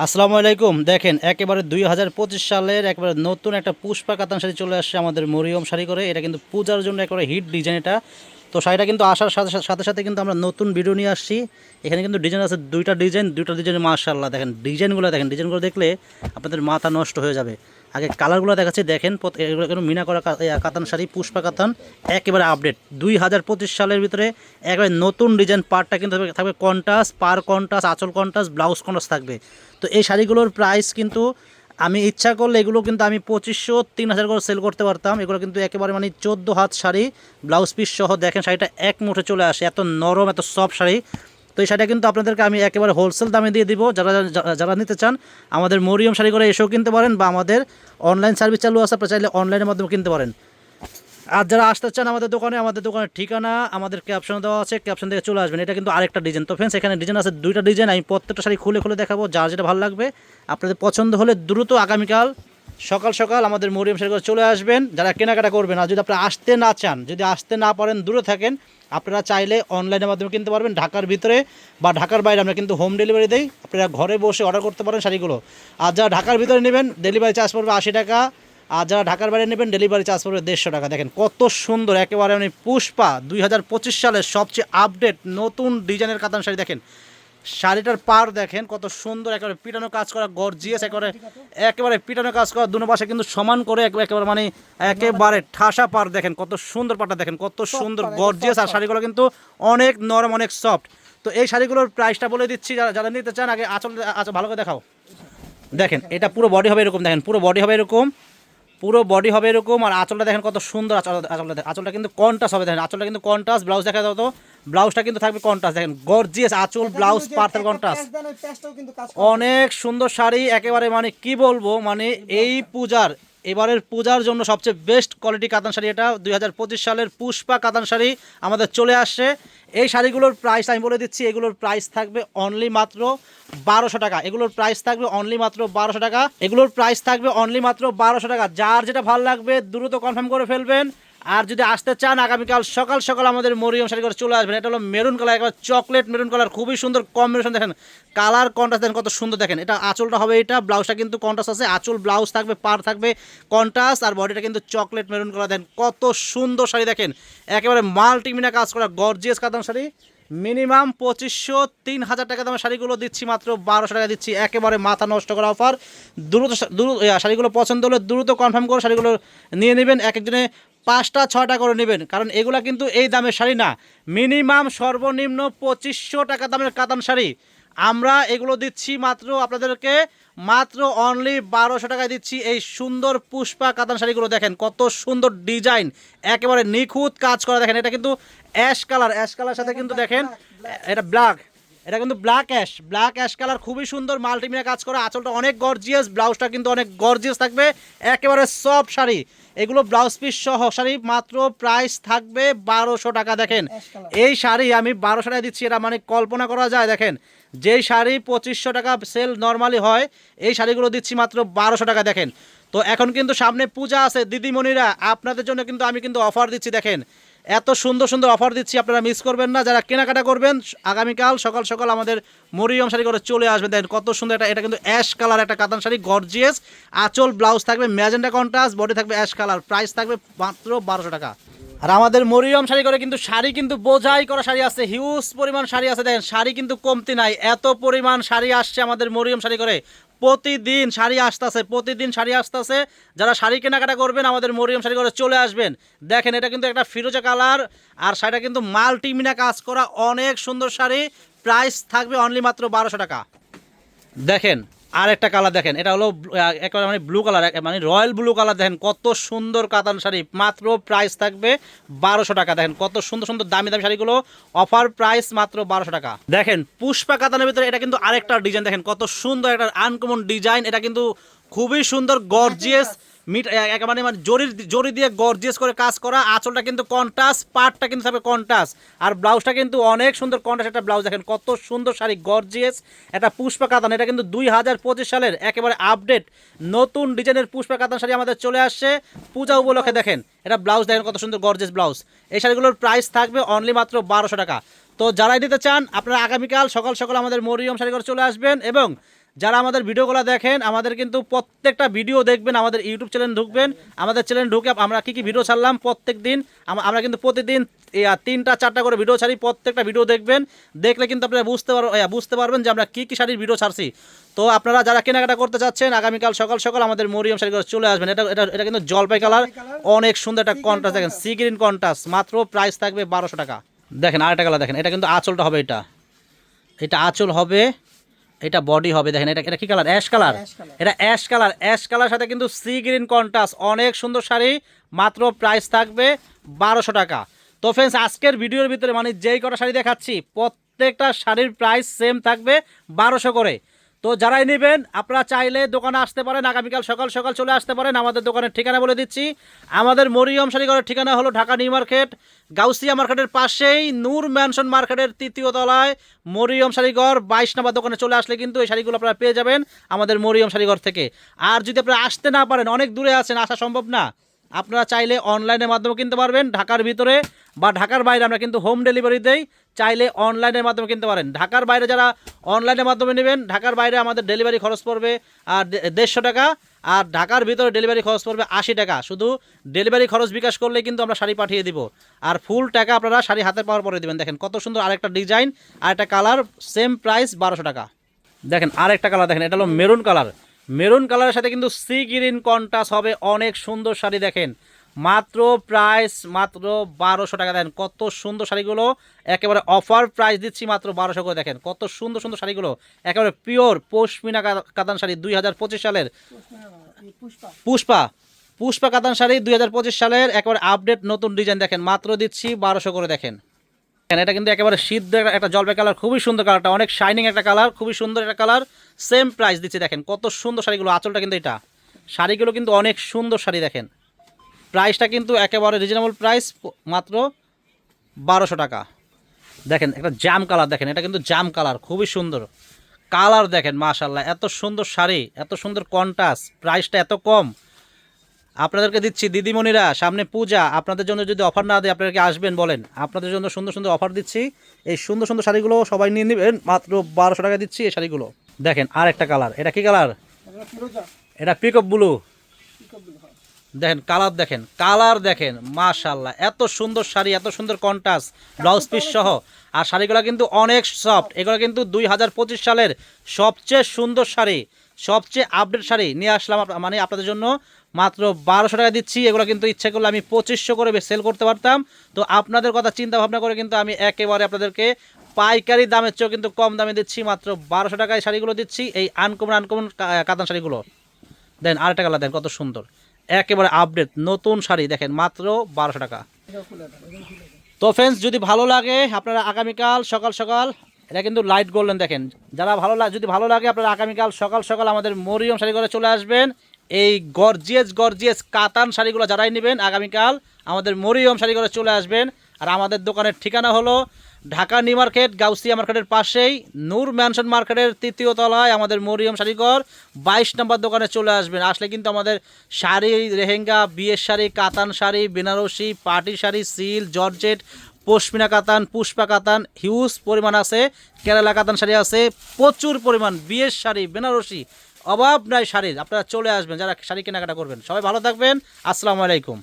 আসসালামু আলাইকুম। দেখেন একেবারে 2025 সালের একেবারে নতুন একটা পুষ্পা কাতান শাড়ি চলে আসছে আমাদের মরিয়ম শাড়ি করে। এটা কিন্তু পূজার জন্য একেবারে হিট ডিজাইন এটা। তো শাড়িটা কিন্তু আসার সাথে সাথে সাথে কিন্তু আমরা নতুন ভিডিও নিয়ে আসছি। এখানে কিন্তু ডিজাইন আছে দুইটা ডিজাইন মাশাআল্লাহ। দেখেন ডিজাইনগুলো দেখলে আপনাদের মাথা নষ্ট হয়ে যাবে। আগে কালারগুলো দেখাচ্ছি, দেখেন এগুলো কিন্তু মিনা করা কাতান শাড়ি, পুষ্পা কাতান, একেবারে আপডেট 2025 সালের ভিতরে একেবারে নতুন ডিজাইন। পার্টটা কিন্তু থাকবে কন্ট্রাস্ট, কন্ট্রাস্ট, আঁচল কন্ট্রাস্ট, ব্লাউজ কন্ট্রাস্ট থাকবে। তো এই শাড়িগুলোর প্রাইস কিন্তু আমি ইচ্ছা করলে এগুলো কিন্তু আমি 2500-3000 করে সেল করতে পারতাম। এগুলো কিন্তু একেবারে মানে 14 হাত শাড়ি, ব্লাউজ পিস সহ। দেখেন শাড়িটা এক মুঠে চলে আসে, এত নরম এত সফট শাড়ি। তো এই শাড়িটা কিন্তু আপনাদেরকে আমি একেবারে হোলসেল দামে দিয়ে দিব। যারা নিতে চান আমাদের মরিয়ম শাড়ি করে এসেও কিনতে পারেন, বা আমাদের অনলাইন সার্ভিস চালু আছে, আপনারা চাইলে অনলাইনের মাধ্যমে কিনতে পারেন। আর যারা আসতে চান আমাদের দোকানের ঠিকানা আমাদের ক্যাপশনে দেওয়া আছে, ক্যাপশন থেকে চলে আসবেন। এটা কিন্তু আরেকটা ডিজাইন। তো ফ্রেন্ডস, এখানে ডিজাইন আছে দুইটা ডিজাইন। আমি প্রত্যেকটা শাড়ি খুলে খুলে দেখাবো, যার যেটা ভালো লাগবে। আপনাদের পছন্দ হলে দ্রুত আগামীকাল সকাল সকাল আমাদের মরিয়ম শাড়ি করে চলে আসবেন যারা কেনাকাটা করবেন। আর যদি আপনারা আসতে না চান, যদি আসতে না পারেন, দূরে থাকেন, আপনারা চাইলে অনলাইনের মাধ্যমে কিনতে পারবেন। ঢাকার ভিতরে বা ঢাকার বাইরে আমরা কিন্তু হোম ডেলিভারি দেই। আপনারা ঘরে বসে অর্ডার করতে পারেন শাড়িগুলো। আর যারা ঢাকার ভিতরে নেবেন ডেলিভারি চার্জ পড়বে 80 টাকা। আর যারা ঢাকার বাইরে নেবেন ডেলিভারি চার্জ পড়বে 150 টাকা। দেখেন কত সুন্দর একেবারে মানে পুষ্পা 2025 সালের সবচেয়ে আপডেট নতুন ডিজাইনের কাতান শাড়ি। দেখেন শাড়িটার পার দেখেন কত সুন্দর, একেবারে পিটানো কাজ করা গর্জিয়াস, একেবারে পিটানো কাজ করা, দুনো পাশে কিন্তু সমান করে একেবারে মানে একেবারে ঠাসা পার। দেখেন কত সুন্দর পাটা, দেখেন কত সুন্দর গর্জিয়াস। আর শাড়িগুলো কিন্তু অনেক নরম, অনেক সফট। তো এই শাড়িগুলোর প্রাইসটা বলে দিচ্ছি, যারা নিতে চান আগে আঁচল ভালো করে দেখাও। দেখেন এটা পুরো বডি হবে এরকম, দেখেন পুরো বডি হবে এরকম, আর আঁচলটা দেখেন কত সুন্দর। আঁচলটা কিন্তু কন্ট্রাস্ট হবে। দেখেন আঁচলটা কিন্তু কন্ট্রাস্ট, ব্লাউজ দেখা দাও তো, ব্লাউজটা কিন্তু থাকবে কন্ট্রাস্ট। দেখেন গর্জিয়াস আঁচল, ব্লাউজ পার্থের কন্ট্রাস্ট, অনেক সুন্দর শাড়ি। একেবারে মানে কি বলবো, মানে এই এবারের পূজার জন্য সবচেয়ে বেস্ট কোয়ালিটি কাতান শাড়ি এটা। 2025 সালের পুষ্পা কাতান শাড়ি আমাদের চলে আসছে। এই শাড়িগুলোর প্রাইস আমি বলে দিচ্ছি, এগুলোর প্রাইস থাকবে অনলি মাত্র 1200 টাকা। এগুলোর প্রাইস থাকবে অনলি মাত্র 1200 টাকা। যার যেটা ভালো লাগবে দ্রুত কনফার্ম করে ফেলবেন। আর যদি আসতে চান আগামীকাল সকাল সকাল আমাদের মরিয়ম শাড়ি করে চলে আসবেন। এটা হলো মেরুন কালার, একবার চকলেট মেরুন কালার, খুবই সুন্দর কম্বিনেশন। দেখেন কালার কন্ট্রাস্ট দেখেন কত সুন্দর। দেখেন এটা আঁচলটা হবে, এটা ব্লাউজটা কিন্তু কন্ট্রাস্ট আছে, আঁচল ব্লাউজ থাকবে, পার থাকবে কন্ট্রাস্ট, আর বডিটা কিন্তু চকলেট মেরুন কালার। দেখেন কত সুন্দর শাড়ি। দেখেন একেবারে মাল্টিমিনা কাজ করা গর্জিয়াস কাতান শাড়ি। মিনিমাম 2500-3000 টাকা দামের শাড়িগুলো দিচ্ছি মাত্র 1200 টাকা দিচ্ছি। একেবারে মাথা নষ্ট করা অফার। দ্রুত শাড়িগুলো পছন্দ হলে দ্রুত কনফার্ম করে শাড়িগুলো নিয়ে নেবেন। এক একজনে 5টা-6টা করে নেবেন, কারণ এগুলা কিন্তু এই দামের শাড়ি না। মিনিমাম সর্বনিম্ন 2500 টাকা দামের কাতান শাড়ি আমরা এগুলো দিচ্ছি মাত্র আপনাদেরকে মাত্র অনলি 1200 টাকায় দিচ্ছি এই সুন্দর পুষ্পা কাতান শাড়িগুলো। দেখেন কত সুন্দর ডিজাইন, একেবারে নিখুঁত কাজ করা। দেখেন এটা কিন্তু অ্যাশ কালার সাথে কিন্তু দেখেন এটা এটা কিন্তু ব্ল্যাক অ্যাশ কালার, খুবই সুন্দর মাল্টিমিডিয়া কাজ করা। আঁচলটা অনেক গর্জিয়াস, ব্লাউজটা কিন্তু অনেক গর্জিয়াস থাকবে, একেবারে সফট শাড়ি। এগুলো ব্লাউজ পিস সহ শাড়ি, মাত্র প্রাইস থাকবে 1200 টাকা। দেখেন এই শাড়ি আমি 1200 টাকা দিচ্ছি, এটা মানে কল্পনা করা যায়। দেখেন যেই শাড়ি 2500 টাকা সেল নর্মালি হয়, এই শাড়িগুলো দিচ্ছি মাত্র 1200 টাকা। দেখেন তো এখন কিন্তু সামনে পূজা আছে দিদিমণিরা, আপনাদের জন্য কিন্তু আমি কিন্তু অফার দিচ্ছি। দেখেন এত সুন্দর সুন্দর অফার দিচ্ছি, আপনারা মিস করবেন না। যারা কেনাকাটা করবেন আগামীকাল সকাল সকাল আমাদের মরিয়ম শাড়ি করে চলে আসবেন। দেখেন কত সুন্দর এটা কিন্তু অ্যাশ কালার একটা কাতান শাড়ি গর্জিয়াস। আঁচল ব্লাউজ থাকবে ম্যাজেন্টা কন্ট্রাস্ট, বডি থাকবে অ্যাশ কালার, প্রাইস থাকবে মাত্র 1200 টাকা। আর আমাদের মরিয়ম শাড়ি করে কিন্তু শাড়ি কিন্তু বোঝাই করা শাড়ি আছে, হিউজ পরিমাণ শাড়ি আছে। দেখেন শাড়ি কিন্তু কমতি নাই, এত পরিমাণ শাড়ি আসছে আমাদের মরিয়ম শাড়ি করে। প্রতিদিন শাড়ি আসতেছে। যারা শাড়ি কেনাকাটা করবেন আমাদের মরিয়ম শাড়ি করে চলে আসবেন। দেখেন এটা কিন্তু একটা ফিরোজা কালার, আর শাড়িটা কিন্তু মাল্টিমিনা কাজ করা, অনেক সুন্দর শাড়ি। প্রাইস থাকবে অনলি মাত্র 1200 টাকা। দেখেন আর একটা কালার, দেখেন এটা হলো একেবারে মানে ব্লু কালার, মানে রয়্যাল ব্লু কালার। দেখেন কত সুন্দর কাতান শাড়ি, মাত্র প্রাইস থাকবে 1200 টাকা। দেখেন কত সুন্দর সুন্দর দামি দামি শাড়িগুলো, অফার প্রাইস মাত্র 1200 টাকা। দেখেন পুষ্পা কাতানের ভিতরে এটা কিন্তু আরেকটা ডিজাইন, দেখেন কত সুন্দর একটা আনকমন ডিজাইন। এটা কিন্তু খুবই সুন্দর গর্জিয়াস একেবারে মানে জরি দিয়ে গর্জিয়াস করে কাজ করা। আঁচলটা কিন্তু কন্ট্রাস্ট, পাটটা কিন্তু থাকবে কন্ট্রাস্ট, আর ব্লাউজটা কিন্তু অনেক সুন্দর কন্ট্রাস্ট একটা ব্লাউজ। দেখেন কত সুন্দর শাড়ি গর্জিয়াস একটা পুষ্পা কাতান। এটা কিন্তু 2025 সালের একেবারে আপডেট নতুন ডিজাইনের পুষ্পা কাতান শাড়ি আমাদের চলে আসছে পূজা উপলক্ষে। দেখেন এটা ব্লাউজ, দেখেন কত সুন্দর গর্জিয়াস ব্লাউজ। এই শাড়িগুলোর প্রাইস থাকবে অনলি মাত্র 1200 টাকা। তো যারাই নিতে চান আপনারা আগামীকাল সকাল সকাল আমাদের মরিয়ম শাড়ি করে চলে আসবেন, এবং যারা আমাদের ভিডিওগুলো দেখেন, আমাদের কিন্তু প্রত্যেকটা ভিডিও দেখবেন, আমাদের ইউটিউব চ্যানেল ঢুকবেন, আমাদের চ্যানেল ঢুকে আমরা কী কী ভিডিও ছাড়লাম প্রত্যেক দিন, আমরা কিন্তু প্রতিদিন 3টা 4টা করে ভিডিও ছাড়ি, প্রত্যেকটা ভিডিও দেখবেন, দেখলে কিন্তু আপনারা বুঝতে পারবেন যে আমরা কী কী শাড়ির ভিডিও ছাড়ছি। তো আপনারা যারা কেনাকাটা করতে চাচ্ছেন আগামীকাল সকাল সকাল আমাদের মরিয়ম শাড়িঘরে চলে আসবেন। এটা কিন্তু জলপাই কালার, অনেক সুন্দর একটা কন্ট্রাস্ট, দেখেন সি গ্রিন কন্ট্রাস্ট, মাত্র প্রাইস থাকবে 1200 টাকা। দেখেন আরেকটা কালার দেখেন, এটা কিন্তু আঁচলটা হবে, এটা আঁচল হবে, এটা বডি হবে। দেখেন এটা কি কালার? Ash colour. এটা অ্যাশ কালার, অ্যাশ কালার সাথে কিন্তু সি গ্রিন কন্ট্রাস্ট, অনেক সুন্দর শাড়ি, মাত্র প্রাইস থাকবে 1200 টাকা। তো ফ্রেন্ডস, আজকের ভিডিওর ভিতরে মানে যেই কটা শাড়ি দেখাচ্ছি প্রত্যেকটা শাড়ির প্রাইস সেম থাকবে 1200 করে। তো যারাই নেবেন আপনারা চাইলে দোকানে আসতে পারেন, আগামীকাল সকাল সকাল চলে আসতে পারেন। আমাদের দোকানের ঠিকানা বলে দিচ্ছি, আমাদের মরিয়ম শাড়িঘরের ঠিকানা হলো ঢাকা নিউ মার্কেট, গাউসিয়া মার্কেটের পাশেই নূর ম্যানশন মার্কেটের 3য় তলায় মরিয়ম শাড়িঘর 22 নম্বর দোকানে চলে আসলে কিন্তু এই শাড়িগুলো আপনারা পেয়ে যাবেন আমাদের মরিয়ম শাড়িঘর থেকে। আর যদি আপনারা আসতে না পারেন, অনেক দূরে আছেন, আসা সম্ভব না, আপনারা চাইলে অনলাইনের মাধ্যমে কিনতে পারবেন। ঢাকার ভিতরে বা ঢাকার বাইরে আমরা কিন্তু হোম ডেলিভারি দেই, চাইলে অনলাইনের মাধ্যমে কিনতে পারেন। ঢাকার বাইরে যারা অনলাইনের মাধ্যমে নেবেন, ঢাকার বাইরে আমাদের ডেলিভারি খরচ পড়বে আর 150 টাকা, আর ঢাকার ভিতরে ডেলিভারি খরচ পড়বে 80 টাকা। শুধু ডেলিভারি খরচ বিকাশ করলে কিন্তু আমরা শাড়ি পাঠিয়ে দিব, আর ফুল টাকা আপনারা শাড়ি হাতে পাওয়ার পরে দেবেন। দেখেন কত সুন্দর আরেকটা ডিজাইন, আর একটা কালার, সেম প্রাইস 1200 টাকা। দেখেন আরেকটা কালার দেখেন, এটা হলো মেরুন কালার, মেরুন কালারের সাথে কিন্তু সি গ্রিন কন্ট্রাস্ট হবে, অনেক সুন্দর শাড়ি। দেখেন মাত্র প্রাইস মাত্র 1200 টাকা। দেখেন কত সুন্দর শাড়িগুলো, একেবারে অফার প্রাইস দিচ্ছি মাত্র 1200 করে। দেখেন কত সুন্দর সুন্দর শাড়িগুলো, একেবারে পিওর পশমিনা কাতান শাড়ি, 2025 সালের পুষ্পা কাতান শাড়ি, 2025 সালের একেবারে আপডেট নতুন ডিজাইন। দেখেন মাত্র দিচ্ছি 1200 করে। দেখেন এটা কিন্তু একেবারে সিদ্ধ একটা জলপাই কালার, খুবই সুন্দর কালারটা, অনেক শাইনিং একটা কালার, খুবই সুন্দর একটা কালার, সেম প্রাইস দিচ্ছি। দেখেন কত সুন্দর শাড়িগুলো, আঁচলটা কিন্তু এটা, শাড়িগুলো কিন্তু অনেক সুন্দর শাড়ি। দেখেন প্রাইসটা কিন্তু একেবারে রিজনেবল প্রাইস, মাত্র 1200 টাকা। দেখেন একটা জাম কালার, দেখেন এটা কিন্তু জাম কালার, খুবই সুন্দর কালার। দেখেন মাশাআল্লাহ, এত সুন্দর শাড়ি, এত সুন্দর কন্ট্রাস্ট, প্রাইসটা এত কম আপনাদেরকে দিচ্ছি। দিদিমণিরা সামনে পূজা, আপনাদের জন্য যদি অফার না দেয় আপনাদেরকে আসবেন বলেন, আপনাদের জন্য সুন্দর সুন্দর অফার দিচ্ছি। এই সুন্দর সুন্দর শাড়িগুলো সবাই নিয়ে নেবেন, মাত্র 1200 টাকা দিচ্ছি এই শাড়িগুলো। দেখেন আর একটা কালার, এটা কি কালার? এটা পিকআপ ব্লু। দেখেন কালার, দেখেন কালার, দেখেন মাশাআল্লাহ, এত সুন্দর শাড়ি, এত সুন্দর কন্ট্রাস্ট, ব্লাউজ পিস সহ। আর শাড়িগুলো কিন্তু অনেক সফট, এগুলো কিন্তু 2025 সালের সবচেয়ে সুন্দর শাড়ি, সবচেয়ে আপডেট শাড়ি নিয়ে আসলাম মানে আপনাদের জন্য, মাত্র 1200 টাকা দিচ্ছি। এগুলো কিন্তু ইচ্ছে করলে আমি 2500 করে সেল করতে পারতাম। তো আপনাদের কথা চিন্তা ভাবনা করে কিন্তু আমি একেবারে আপনাদেরকে পাইকারি দামের চেয়েও কিন্তু কম দামে দিচ্ছি, মাত্র 1200 টাকায় শাড়িগুলো দিচ্ছি, এই আনকমন কাতান শাড়িগুলো। দেন আরেকটা কালার, দেন কত সুন্দর, একেবারে আপডেট নতুন শাড়ি। দেখেন মাত্র 1200 টাকা। তো ফ্রেন্ডস, যদি ভালো লাগে আপনারা আগামীকাল সকাল সকাল, এটা কিন্তু লাইট গোল্ডেন, দেখেন যারা যদি ভালো লাগে আপনারা আগামীকাল সকাল সকাল আমাদের মরিয়ম শাড়িঘরে চলে আসবেন। এই গর্জিয়াস কাতান শাড়িগুলো যারাই নেবেন আগামীকাল আমাদের মরিয়ম শাড়িঘরে চলে আসবেন। আর আমাদের দোকানের ঠিকানা হলো ঢাকা নিউ মার্কেট, গাউসিয়া মার্কেটের পাশেই নূর ম্যানশন মার্কেটের 3য় তলায় আমাদের মরিয়ম শাড়িঘর, 22 নম্বর দোকানে চলে আসবেন। আসলে কিন্তু আমাদের শাড়ি, লেহেঙ্গা, বিয়ের শাড়ি, কাতান শাড়ি, বেনারসি, পার্টি শাড়ি, সিল, জর্জেট, পশমিনা কাতান, পুষ্পা কাতান হিউজ পরিমাণ আছে, কেরালা কাতান শাড়ি আছে প্রচুর পরিমাণ, বিয়ের শাড়ি, বেনারসি, অভাব নাই শাড়ির। আপনারা চলে আসবেন যারা শাড়ি কেনাকাটা করবেন। সবাই ভালো থাকবেন, আসসালামু আলাইকুম।